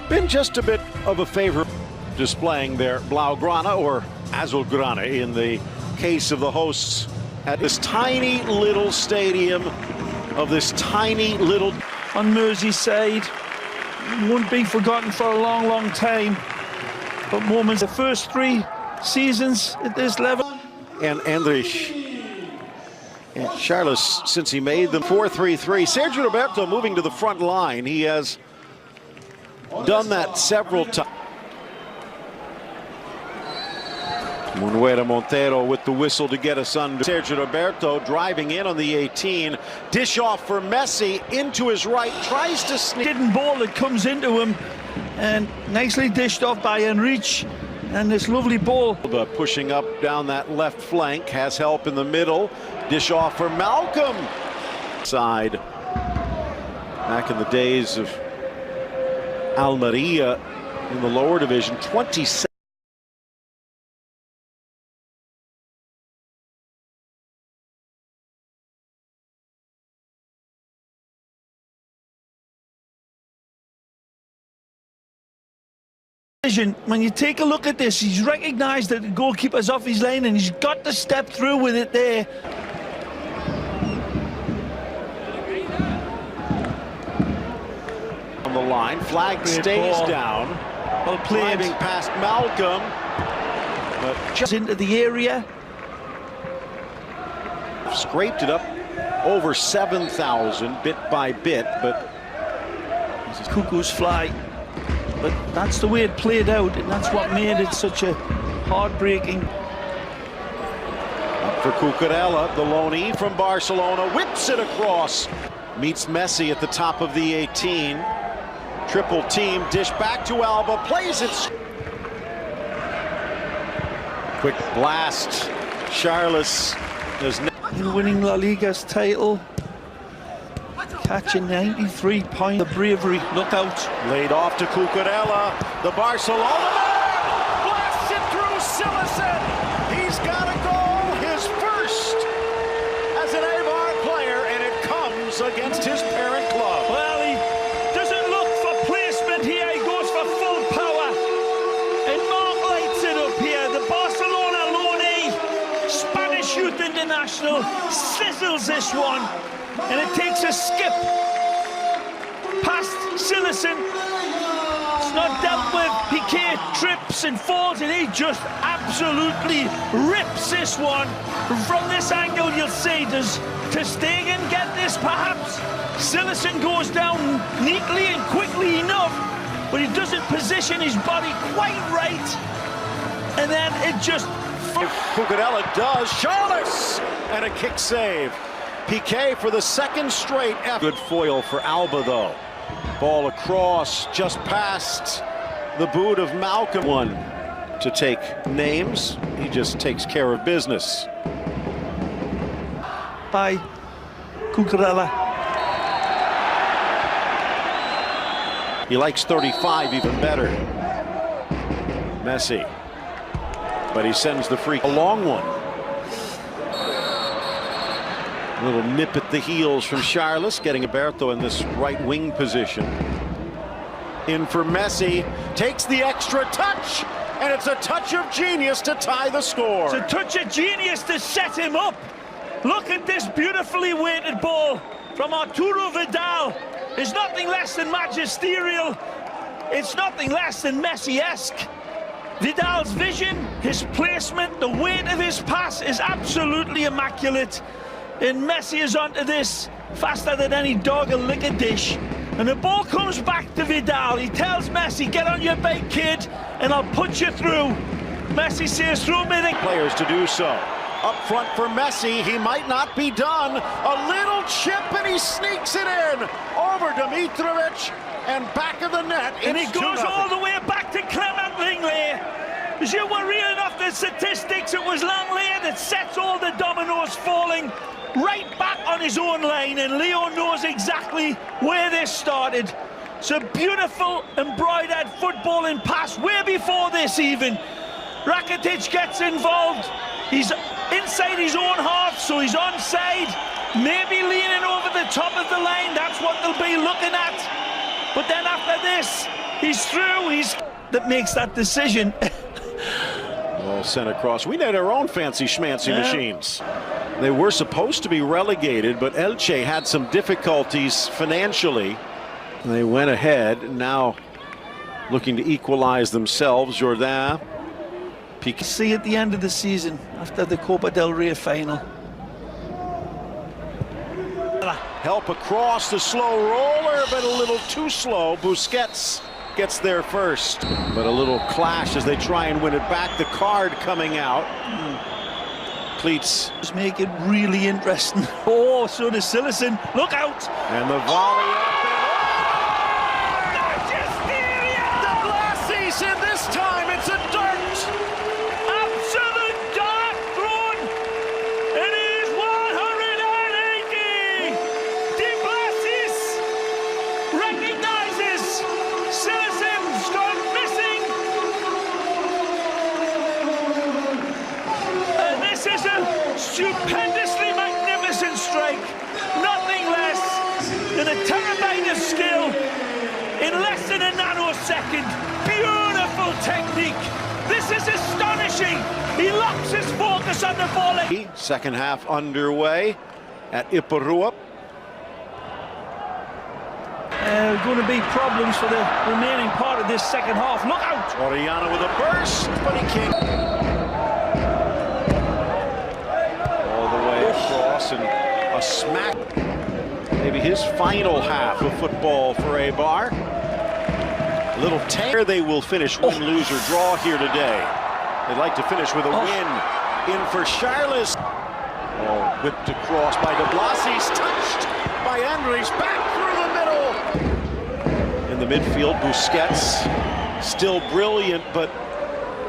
been just a bit of a favor displaying their Blaugrana, or Azulgrana in the case of the hosts, at this tiny little stadium of this tiny little... On Merseyside, won't be forgotten for a long, long time. But moments, the first 3 seasons at this level. And Andrich and Charles, since he made them 4-3-3. Sergio Roberto moving to the front line. He has done that several times. Munuera Montero with the whistle to get us under. Sergio Roberto driving in on the 18. Dish off for Messi into his right. Tries to sneak. Hidden ball that comes into him. And nicely dished off by Enrich. And this lovely ball. Pushing up down that left flank. Has help in the middle. Dish off for Malcolm. Side. Back in the days of Almeria in the lower division. 27. When you take a look at this, he's recognized that the goalkeeper's off his line and he's got to step through with it there. On the line, flag stays down. Well played. Driving past Malcolm, but just into the area. Scraped it up over 7,000 bit by bit, but this is cuckoo's fly. But that's the way it played out, and that's what made it such a heartbreaking. Up for Cucurella, the loanee from Barcelona, whips it across. Meets Messi at the top of the 18. Triple team, dish back to Alba, plays it. Quick blast. Charles is winning La Liga's title. Catching 93 points. The bravery, look out. Laid off to Cucurella. The Barcelona man blasts it through Sillicen. He's got a goal, his first as an EIBAR player, and it comes against his parent club. Well, he doesn't look for placement here. He goes for full power. And Mark lights it up here. The Barcelona loanee, Spanish Youth International, sizzles this one. And it takes a skip past Sillicen. It's not dealt with. Piqué trips and falls, and he just absolutely rips this one. From this angle, you'll see, does Ter Stegen get this perhaps? Sillicen goes down neatly and quickly enough, but he doesn't position his body quite right. And then it just... Cucurella does. Charles! And a kick save. Piqué for the second straight. Good foil for Alba, though. Ball across, just past the boot of Malcolm. One to take names. He just takes care of business. By Cucurella. He likes 35 even better. Messi. But he sends the free. A long one. A little nip at the heels from Charles, getting Roberto in this right wing position. In for Messi, takes the extra touch, and it's a touch of genius to tie the score. It's a touch of genius to set him up. Look at this beautifully weighted ball from Arturo Vidal. It's nothing less than magisterial. It's nothing less than Messi-esque. Vidal's vision, his placement, the weight of his pass is absolutely immaculate. And Messi is onto this faster than any dog will lick a dish. And the ball comes back to Vidal. He tells Messi, get on your bike, kid, and I'll put you through. Messi says, through me. Players to do so. Up front for Messi, he might not be done. A little chip, and he sneaks it in. Over Dimitrovic, and back of the net. And he goes all the way back to Clement Lenglet. As you were reeling off the statistics, it was Lenglet that sets all the dominoes falling right back on his own line, and Leo knows exactly where this started. It's a beautiful embroidered footballing pass way before this even. Rakitic gets involved. He's inside his own half, so he's onside. Maybe leaning over the top of the line. That's what they'll be looking at. But then after this, He's through. That makes that decision. Ball sent across. We need our own fancy schmancy machines. They were supposed to be relegated, but Elche had some difficulties financially. They went ahead, now looking to equalize themselves. Jordan. See at the end of the season, after the Copa del Rey final. Help across the slow roller, but a little too slow. Busquets gets there first, but a little clash as they try and win it back. The card coming out. Cleats Just make it really interesting. Oh, so does Sillerson. Look out! And the volley up. And this time it's a dart. Absolute dart thrown. It is 180. De Blasis recognizes Sillerson gone missing. And this is a stupendously magnificent strike. Nothing less than a terabyte of skill in less than a nanosecond. Beautiful technique. This is astonishing. He locks his focus on the volley. Second half underway at EIBAR. Going to be problems for the remaining part of this second half. Look out! Orellana with a burst, but he can't. All the way across and a smack. Maybe his final half of football for EIBAR. Little tear. They will finish win, lose, or draw here today. They'd like to finish with a win. In for Charles. Oh, whipped across by De Blasis, touched by Andres, back through the middle. In the midfield, Busquets, still brilliant, but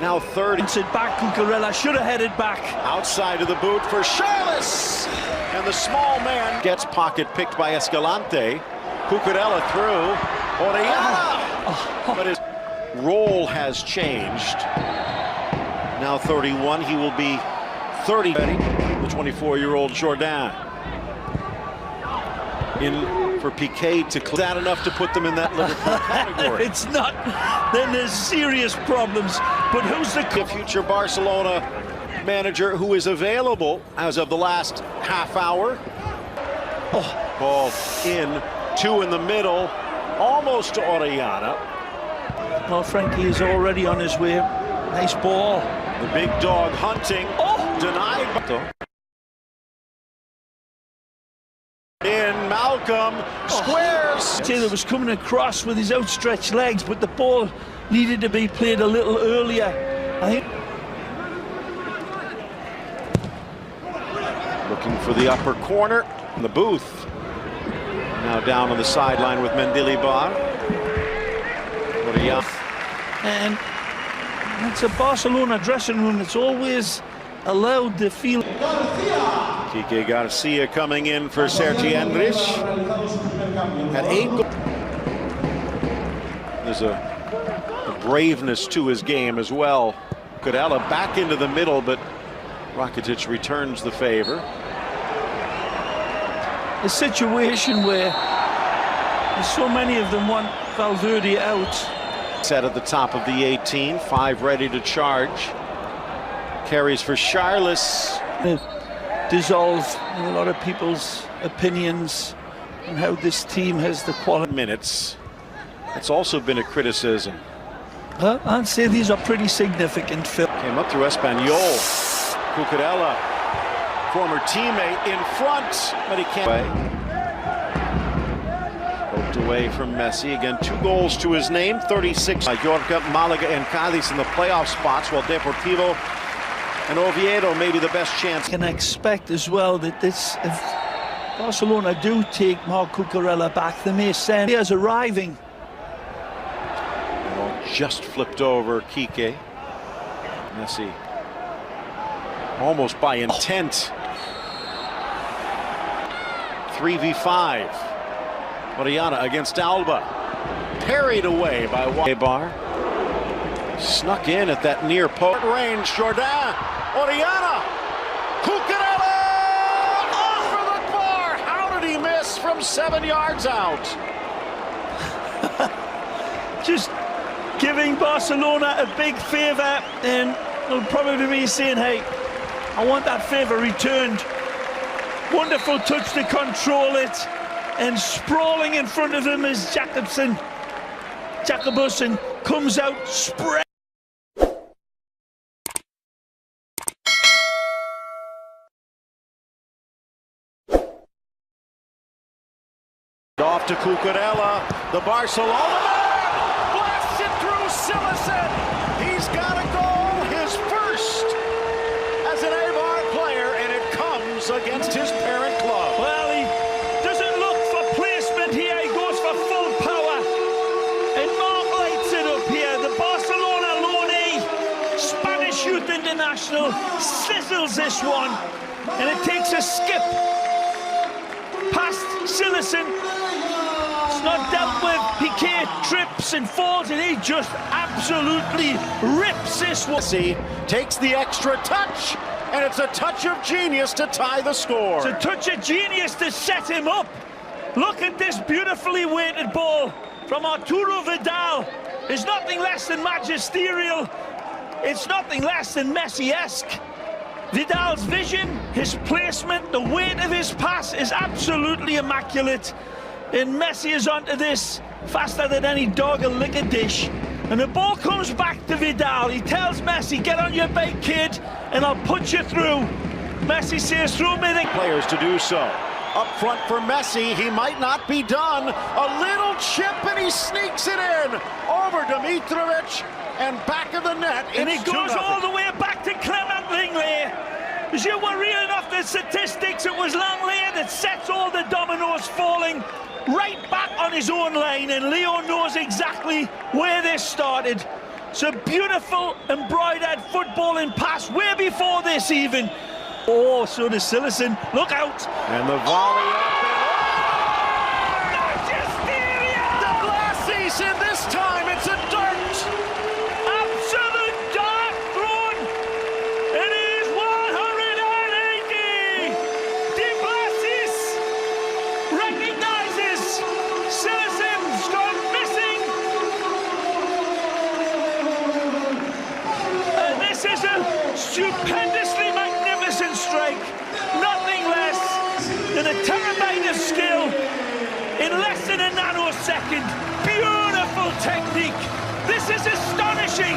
now third. It's it back. Cucurella should have headed back. Outside of the boot for Charles. And the small man gets pocket picked by Escalante. Cucurella through. Orellana. But his role has changed. Now 31, he will be 30. The 24-year-old Jordan. In for Piqué to clear that enough to put them in that Liverpool category. If it's not, then there's serious problems. But who's the future Barcelona manager who is available as of the last half hour? Ball in, two in the middle. Almost to Orellana. Well, Frankie is already on his way. Nice ball. The big dog hunting. Denied. In Malcolm. Squares. Taylor was coming across with his outstretched legs, but the ball needed to be played a little earlier. I think. Looking for the upper corner. In the booth. Now down on the sideline with EIBAR. And it's a Barcelona dressing room that's always allowed the feel. Quique Garcia coming in for Sergi Andrich. At 8 goals. There's a braveness to his game as well. Cucurella back into the middle, but Rakitic returns the favor. A situation where so many of them want Valverde out. Set at the top of the 18, 5 ready to charge. Carries for Charles. Dissolve a lot of people's opinions on how this team has the quality. Minutes. That's also been a criticism. I'd say these are pretty significant, Phil. Came up through Espanyol. Cucurella, former teammate in front, but he can't. Poked away from Messi. Again, 2 goals to his name. 36. Mallorca, Malaga, and Cádiz in the playoff spots, while Deportivo and Oviedo may be the best chance. Can expect as well that this, if Barcelona do take Marc Cucurella back, they may send. He is arriving. Well, just flipped over Quique. Messi. Almost by intent. 3v5. Orellana against Alba. Parried away by EIBAR. Snuck in at that near post range. Jordan. Orellana. Cucurella over the bar. How did he miss from 7 yards out? Just giving Barcelona a big favour, and they'll probably be saying, hey, I want that favour returned. Wonderful touch to control it, and sprawling in front of him is Jacobson comes out, spread. Off to Cucurella, the Barcelona man blasts it through Sillicen. He's got a goal, his first as an EIBAR player, and it comes against his parent club. Well, he doesn't look for placement here, he goes for full power. And Mark lights it up here. The Barcelona loanee, Spanish Youth International, sizzles this one. And it takes a skip past Sillicen. It's not dealt with. Piqué trips and falls, and he just absolutely rips this one. Messi takes the extra touch, and it's a touch of genius to tie the score. It's a touch of genius to set him up. Look at this beautifully weighted ball from Arturo Vidal. It's nothing less than magisterial. It's nothing less than Messi-esque. Vidal's vision, his placement, the weight of his pass is absolutely immaculate. And Messi is onto this faster than any dog will lick a dish. And the ball comes back to Vidal. He tells Messi, get on your bike, kid, and I'll put you through. Messi says, through me the players to do so. Up front for Messi, he might not be done. A little chip, and he sneaks it in over Dimitrovic and back of the net. And it goes all the way back to Clement Langley. As you were reeling off the statistics, it was Langley that sets all the dominoes falling right back on his own line, and Leo knows exactly where this started. It's a beautiful embroidered footballing pass way before this even. Oh, so does Sillicen. Look out. And the volley up and Magisterial! the Glassies, and this time it's a dart. Absolute dart thrown. It is 180. De Blasis recognizes Sillicen's gone missing. And this is a stupendously magnificent strike. Nothing less than a terabyte of skill in less than a nanosecond. Beautiful technique. This is astonishing.